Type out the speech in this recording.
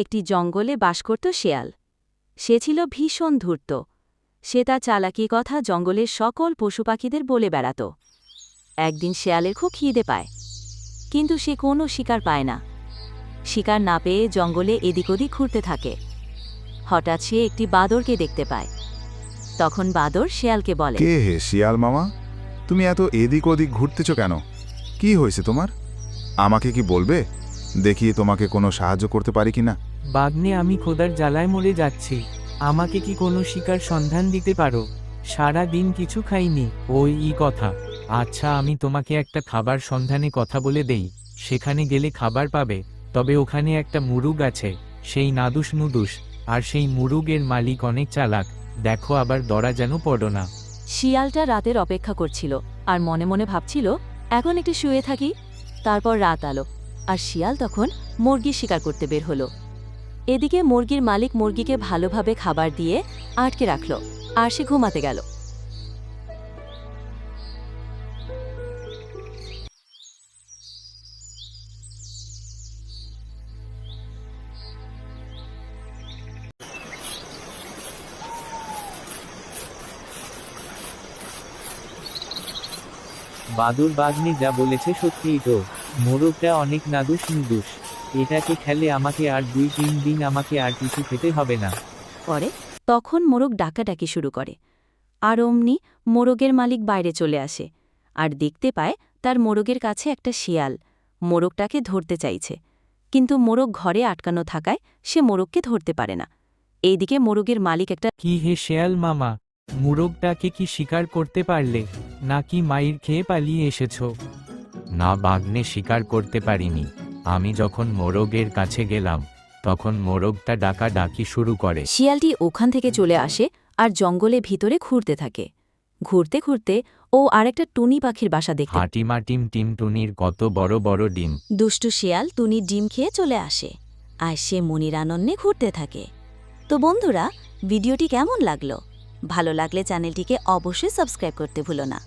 একটি জঙ্গলে বাস করত শেয়াল। সে ছিল ভীষণ ধূর্ত। সে তার চালাকি কথা জঙ্গলের সকল পশুপাখিদের বলে বেড়াত। একদিন শেয়ালের খুব খিদে পায়, কিন্তু সে কোনো শিকার পায় না। শিকার না পেয়ে জঙ্গলে এদিক ওদিক ঘুরতে থাকে। হঠাৎ সে একটি বাদরকে দেখতে পায়। তখন বাদর শেয়ালকে বলে, কে হে শিয়াল মামা, তুমি এত এদিক ওদিক ঘুরতেছ কেন? কি হয়েছে তোমার? আমাকে কি বলবে, দেখি তোমাকে কোনো সাহায্য করতে পারি কিনা। বাগনে, আমি খোদার জ্বালায় মরে যাচ্ছি। আমাকে কি কোনো শিকার সন্ধান দিতে পারো? সারা দিন কিছু খাইনি। ওই কথা। আচ্ছা, আমি তোমাকে একটা খাবার সন্ধানে কথা বলে দেই। সেখানে গেলে খাবার পাবে, তবে ওখানে একটা মুরুগ আছে, সেই নাদুস নুদুস। আর সেই মুরুগের মালিক অনেক চালাক। দেখো, আবার দরা যেন পড়ো না। শিয়ালটা রাতের অপেক্ষা করছিল আর মনে মনে ভাবছিল, এখন একটু শুয়ে থাকি। তারপর রাত আলো, আর শিয়াল তখন মুরগি শিকার করতে বের হলো। এদিকে মুরগির মালিক মুরগিকে ভালোভাবে খাবার দিয়ে আটকে রাখল, আর সে ঘুমাতে গেল। বাদুর বাগনি যা বলেছে সত্যিই তো। মোরগটা অনেক নাদুস নুদুস। এটাকে খেলে আমাকে আর 2-3 দিন আমাকে আর কিছু খেতে হবে না। পরে তখন মোরগ ডাকাডাকি শুরু করে, আর অমনি মোরগের মালিক বাইরে চলে আসে আর দেখতে পায় তার মোরগের কাছে একটা শিয়াল মোরগটাকে ধরতে চাইছে। কিন্তু মোরগ ঘরে আটকানো থাকায় সে মোরগকে ধরতে পারে না। এইদিকে মোরগের মালিক একটা কি হে শেয়াল মামা, মুরগটাকে কি শিকার করতে পারলে, নাকি মাইর খেয়ে পালিয়ে এসেছো? না বাগনে, শিকার করতে পারিনি। আমি যখন মোরগের কাছে গেলাম, তখন মোরগটা ডাকাডাকি শুরু করে। শিয়ালটি ওখান থেকে চলে আসে আর জঙ্গলে ভিতরে ঘুরতে থাকে। ঘুরতে ঘুরতে ও আরেকটা টুনি পাখির বাসা দেখতে হাটিমা টিম টিম টুনির কত বড় বড় ডিম। দুষ্টু শিয়াল টুনির ডিম খেয়ে চলে আসে, আর সে মনির আনন্দে ঘুরতে থাকে। তো বন্ধুরা, ভিডিওটি কেমন লাগলো? ভালো লাগলে চ্যানেলটিকে অবশ্যই সাবস্ক্রাইব করতে ভুলো না।